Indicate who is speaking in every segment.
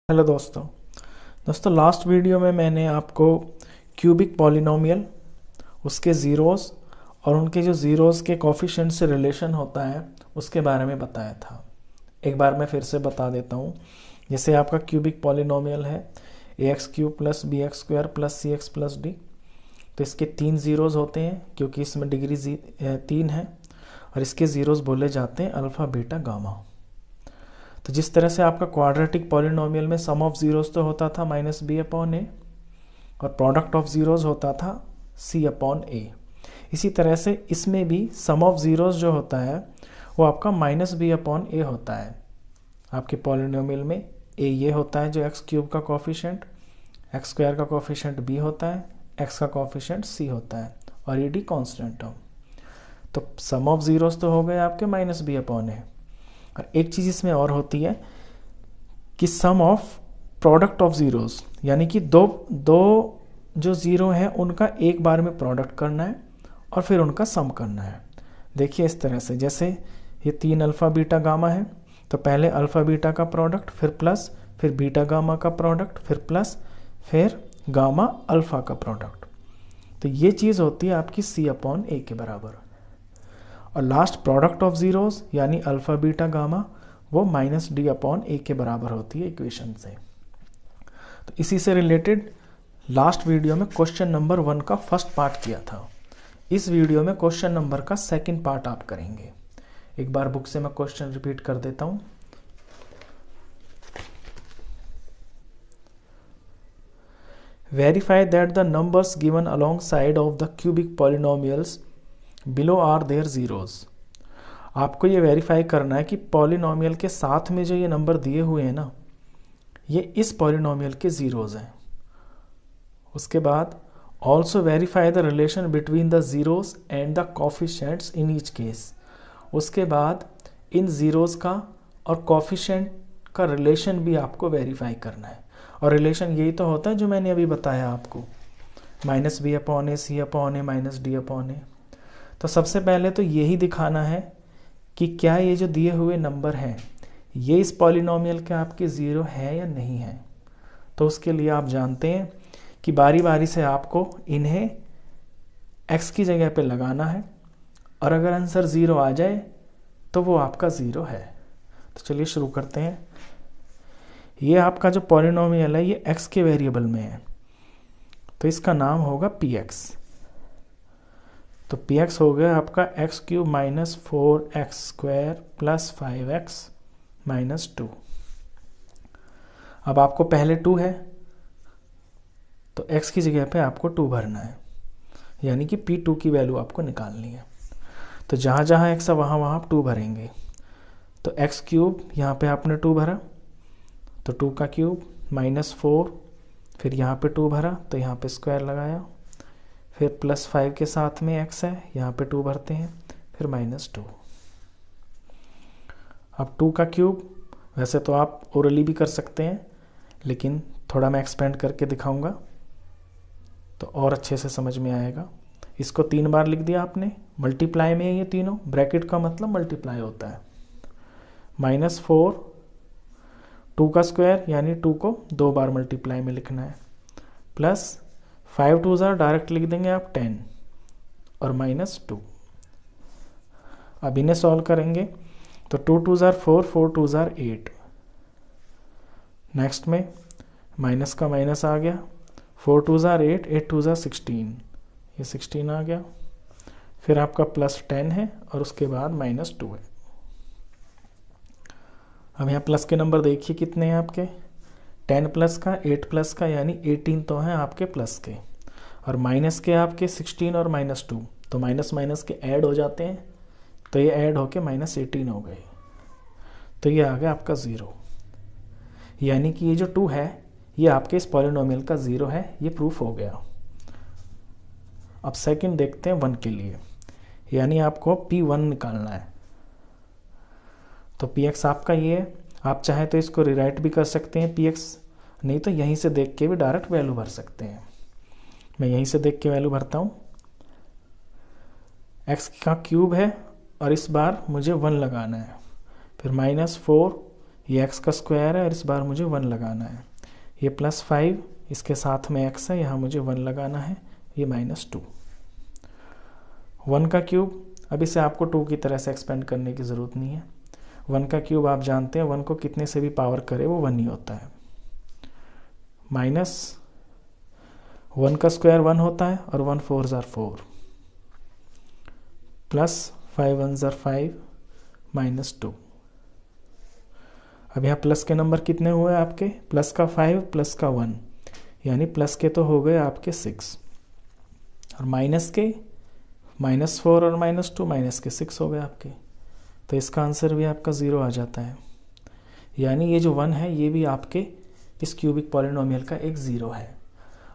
Speaker 1: Hello दोस्तों last video में मैंने आपको क्यूबिक पॉलिनोमियल, उसके ज़ीरोज़ और उनके जो ज़ीरोज़ के कोफिशिएंट से रिलेशन होता है उसके बारे में बताया था। एक बार मैं फिर से बता देता हूँ। जैसे आपका क्यूबिक पॉलिनोमियल है ax³ + bx² + cx + d, तो इसके 3 ज़ीरोज़ होते हैं क्योंकि इसमें डिग्री 3 है और इसके ज़ीरोज़ बोले जाते हैं अल्फ़ा, बीटा, गामा। तो जिस तरह से आपका क्वाड्रेटिक पॉलिनोमियल में सम ऑफ ज़ीरोज़ तो होता था -b/a और प्रोडक्ट ऑफ ज़ीरोज़ होता था c/a। इसी तरह से इसमें भी सम ऑफ ज़ीरोज़ जो होता है वो आपका -b/a होता है। आपके पॉलिनोमियल में a ये होता है जो x³ का कोफिशिएंट, x² का कोफिशिएंट b होता है, x का कोफिशिएंट c होता है और ये d कांस्टेंट टर्म। तो सम ऑफ ज़ीरोज़ तो हो गए आपके -b/a। और एक चीज़ इसमें और होती है कि सम ऑफ प्रोडक्ट ऑफ ज़ीरोज़, यानी कि दो जो ज़ीरो हैं उनका एक बार में प्रोडक्ट करना है और फिर उनका सम करना है। देखिए इस तरह से, जैसे ये 3 अल्फ़ा, बीटा, गामा है, तो पहले अल्फ़ा बीटा का प्रोडक्ट, फिर प्लस, फिर बीटा गामा का प्रोडक्ट, फिर प्लस, फिर गामा अल्फ़ा का प्रोडक्ट। तो ये चीज़ होती है आपकी c/a के बराबर। और लास्ट प्रोडक्ट ऑफ ज़ीरोज़ यानी अल्फ़ा, बीटा, गामा वो -d/a के बराबर होती है इक्वेशन से। तो इसी से रिलेटेड लास्ट वीडियो में क्वेश्चन नंबर 1 का फर्स्ट पार्ट किया था। इस वीडियो में क्वेश्चन नंबर का सेकंड पार्ट आप करेंगे। एक बार बुक से मैं क्वेश्चन रिपीट कर देता हूँ। Verify that the numbers given alongside of the cubic polynomials below are their zeros. आपको ये वेरीफाई करना है कि पॉलिनोमियल के साथ में जो ये नंबर दिए हुए हैं ना, ये इस पॉलिनोमियल के ज़ीरोज़ हैं। उसके बाद also verify the relation between the zeros and the coefficients in each case. उसके बाद इन ज़ीरोज़ का और कोफिशिएंट का रिलेशन भी आपको वेरीफाई करना है। और रिलेशन यही तो होता है जो मैंने अभी बताया आपको, -b/a, c/a, -d/a। तो सबसे पहले तो यही दिखाना है कि क्या ये जो दिए हुए नंबर हैं ये इस पॉलिनोमियल के आपके ज़ीरो है या नहीं है। तो उसके लिए आप जानते हैं कि बारी बारी से आपको इन्हें x की जगह पे लगाना है और अगर आंसर ज़ीरो आ जाए तो वो आपका ज़ीरो है। तो चलिए शुरू करते हैं। ये आपका जो पॉलिनोमियल है ये x के वेरिएबल में है, तो इसका नाम होगा px। तो px हो गया आपका x³ - 4x² + 5x - 2। अब आपको पहले 2 है तो x की जगह पे आपको 2 भरना है, यानी कि p2 की वैल्यू आपको निकालनी है। तो जहाँ जहाँ x है वहाँ वहाँ आप 2 भरेंगे। तो x³ यहाँ पे आपने 2 भरा, तो 2 का क्यूब -4, फिर यहाँ पे 2 भरा तो यहाँ पे स्क्वायर लगाया, फिर +5 के साथ में x है, यहाँ पे 2 भरते हैं, फिर -2। अब 2 का क्यूब वैसे तो आप ओरली भी कर सकते हैं, लेकिन थोड़ा मैं एक्सपेंड करके दिखाऊंगा तो और अच्छे से समझ में आएगा। इसको 3 बार लिख दिया आपने, मल्टीप्लाई में ये तीनों, ब्रैकेट का मतलब मल्टीप्लाई होता है। -4, 2 का स्क्वायर यानी 2 को 2 बार मल्टीप्लाई में लिखना है, प्लस 5 2 डायरेक्ट लिख देंगे आप 10 और -2। अब इन्हें सॉल्व करेंगे तो 2 2 4, 4 2 8। नेक्स्ट में माइनस का माइनस आ गया, 4 2 8, 8 2 16, ये 16 आ गया। फिर आपका +10 है और उसके बाद -2 है। अब यहाँ प्लस के नंबर देखिए कितने हैं आपके, 10 प्लस का, 8 प्लस का, यानी 18 तो हैं आपके प्लस के, और माइनस के आपके 16 और -2, तो माइनस माइनस के ऐड हो जाते हैं, तो ये ऐड होके -18 हो गए। तो ये आ गया आपका 0, यानी कि ये जो 2 है ये आपके इस पॉलिनोमियल का 0 है। ये प्रूफ हो गया। अब सेकंड देखते हैं 1 के लिए, यानी आपको p1 निकालना है। तो px आपका ये है। आप चाहे तो इसको रिराइट भी कर सकते हैं px, नहीं तो यहीं से देख के भी डायरेक्ट वैल्यू भर सकते हैं। मैं यहीं से देख के वैल्यू भरता हूँ। x का क्यूब है और इस बार मुझे 1 लगाना है, फिर -4 ये x का स्क्वायर है और इस बार मुझे 1 लगाना है। ये +5, इसके साथ में x है, यहाँ मुझे 1 लगाना है, ये -2। 1 का क्यूब, अब इसे आपको 2 की तरह से एक्सपेंड करने की ज़रूरत नहीं है। 1 का क्यूब आप जानते हैं 1 को कितने से भी पावर करे वो 1 ही होता है। -1 का स्क्वायर 1 होता है और 1 4 ज़ार 4, +5 1 ज़ार 5, -2। अब यहाँ प्लस के नंबर कितने हुए आपके? प्लस का 5 प्लस का 1, यानी प्लस के तो हो गए आपके 6, और माइनस के -4 और -2, माइनस के 6 हो गए आपके। तो इसका आंसर भी आपका 0 आ जाता है। यानी ये जो 1 है ये भी आपके इस क्यूबिक पॉलिनोमियल का एक 0 है।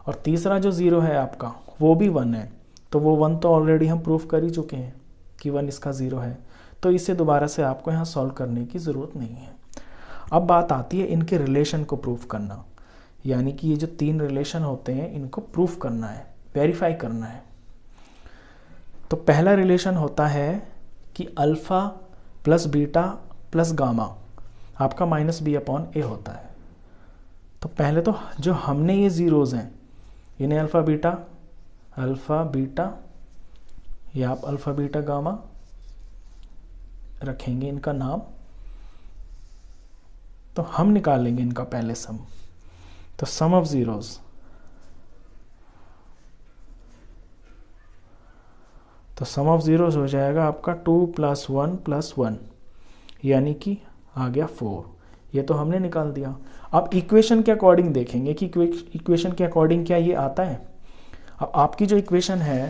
Speaker 1: और तीसरा जो 0 है आपका वो भी 1 है। तो वो 1 तो ऑलरेडी हम प्रूफ कर ही चुके हैं कि 1 इसका 0 है, तो इसे दोबारा से आपको यहाँ सॉल्व करने की ज़रूरत नहीं है। अब बात आती है इनके रिलेशन को प्रूफ करना, यानी कि ये जो 3 रिलेशन होते हैं इनको प्रूफ करना है, वेरीफाई करना है। तो पहला रिलेशन होता है कि alpha plus beta plus gamma आपका -b/a होता है। तो पहले तो जो हमने ये ज़ीरोज़ हैं इन्हें अल्फ़ा बीटा या आप अल्फ़ा बीटा गामा रखेंगे इनका नाम। तो हम निकालेंगे इनका पहले सम। तो सम ऑफ ज़ीरोज़, तो सम ऑफ ज़ीरोज़ हो जाएगा आपका 2 + 1 + 1, यानी कि आ गया 4। ये तो हमने निकाल दिया। अब इक्वेशन के अकॉर्डिंग देखेंगे कि इक्वेशन के अकॉर्डिंग क्या ये आता है। अब आपकी जो इक्वेशन है,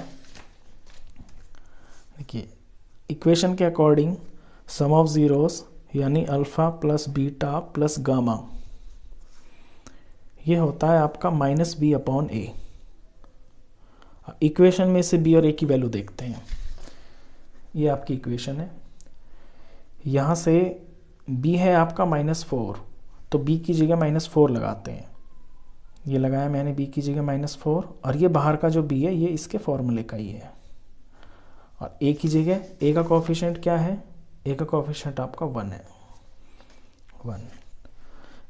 Speaker 1: देखिए इक्वेशन के अकॉर्डिंग सम ऑफ ज़ीरोज़ यानी alpha plus beta plus gamma, ये होता है आपका -b/a। इक्वेशन में से b और a की वैल्यू देखते हैं। ये आपकी इक्वेशन है, यहाँ से b है आपका -4, तो b की जगह -4 लगाते हैं। ये लगाया मैंने b की जगह -4, और ये बाहर का जो b है ये इसके फॉर्मूले का ही है। और a की जगह a का कोफिशिएंट क्या है? a का कोफिशिएंट आपका 1 है, 1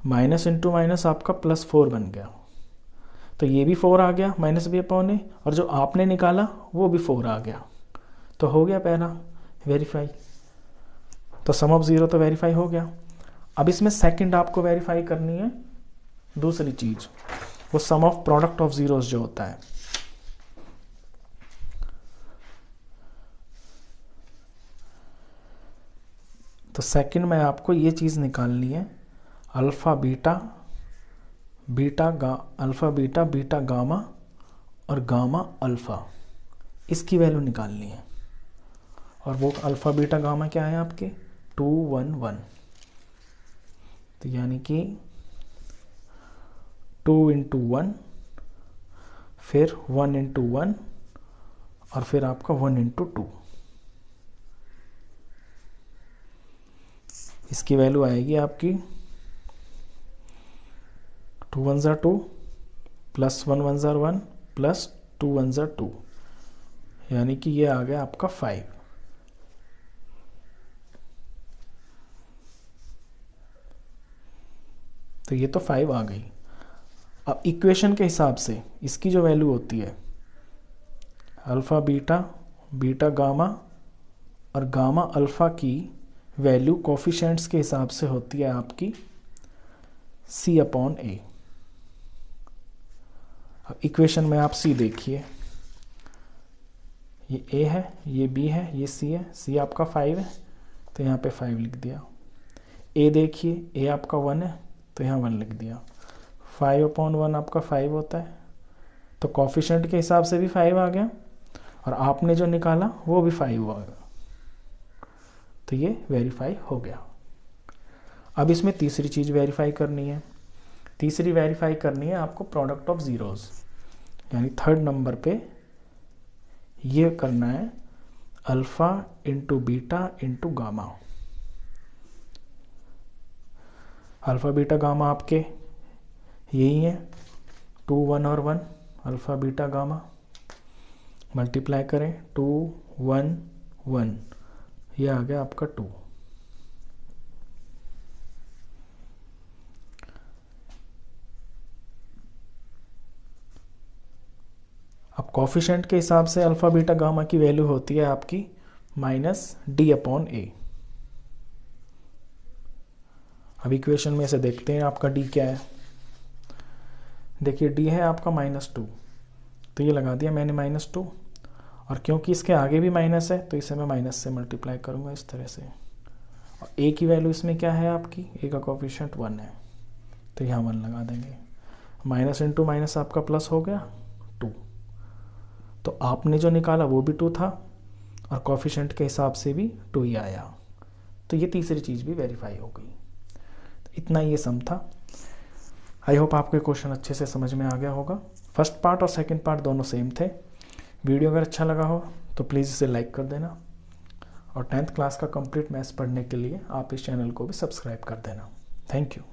Speaker 1: माइनस इंटू माइनस आपका +4 बन गया। तो ये भी 4 आ गया -b/a, और जो आपने निकाला वो भी 4 आ गया। तो हो गया पहला वेरीफाई। तो सम ऑफ ज़ीरो तो वेरीफाई हो गया। अब इसमें सेकंड आपको वेरीफाई करनी है दूसरी चीज़, वो सम ऑफ प्रोडक्ट ऑफ ज़ीरोज़ जो होता है। तो सेकंड में आपको ये चीज़ निकालनी है, अल्फ़ा बीटा बीटा गामा और गामा अल्फ़ा, इसकी वैल्यू निकालनी है। और वो अल्फ़ा बीटा गामा क्या है आपके? 2 1 1। तो यानी कि 2 × 1, फिर 1 × 1, और फिर आपका 1 × 2। इसकी वैल्यू आएगी आपकी 2 1 ज़ा 2 +1 1 ज़ा 1 +2 1 ज़ा 2, यानी कि ये आ गया आपका 5। तो ये तो 5 आ गई। अब इक्वेशन के हिसाब से इसकी जो वैल्यू होती है अल्फ़ा बीटा गामा और गामा अल्फ़ा की वैल्यू कोफिशिएंट्स के हिसाब से होती है आपकी c/a। अब इक्वेशन में आप c देखिए, ये a है, ये b है, ये c है। c आपका 5 है तो यहाँ पे 5 लिख दिया। a देखिए, a आपका 1 है तो यहाँ 1 लिख दिया। 5/1 आपका 5 होता है, तो कोफिशिएंट के हिसाब से भी 5 आ गया, और आपने जो निकाला वो भी 5 हुआ। तो ये वेरीफाई हो गया। अब इसमें तीसरी चीज़ वेरीफाई करनी है। तीसरी वेरीफाई करनी है आपको प्रोडक्ट ऑफ ज़ीरोज़, यानी थर्ड नंबर पे ये करना है alpha × beta × gamma. Alpha beta gamma आपके यही है 2 1 और 1, अल्फ़ा बीटा गामा मल्टीप्लाई करें 2 1 1, ये आ गया आपका 2। कोफिशेंट के हिसाब से अल्फ़ा बीटा गामा की वैल्यू होती है आपकी -d/a। अब इक्वेशन में से देखते हैं आपका d क्या है। देखिए d है आपका -2, तो ये लगा दिया मैंने -2, और क्योंकि इसके आगे भी माइनस है तो इसे मैं माइनस से मल्टीप्लाई करूँगा इस तरह से। और a की वैल्यू इसमें क्या है आपकी, a का कोफिशिएंट 1 है, तो यहाँ 1 लगा देंगे। माइनस इंटू माइनस आपका प्लस हो गया 2, तो आपने जो निकाला वो भी 2 था और कोफिशिएंट के हिसाब से भी 2 ही आया, तो ये तीसरी चीज़ भी वेरीफाई हो गई। तो इतना ये सम था। आई होप आपको क्वेश्चन अच्छे से समझ में आ गया होगा। फर्स्ट पार्ट और सेकंड पार्ट दोनों सेम थे। वीडियो अगर अच्छा लगा हो तो प्लीज़ इसे लाइक कर देना, और 10th क्लास का कंप्लीट मैथ्स पढ़ने के लिए आप इस चैनल को भी सब्सक्राइब कर देना। Thank you.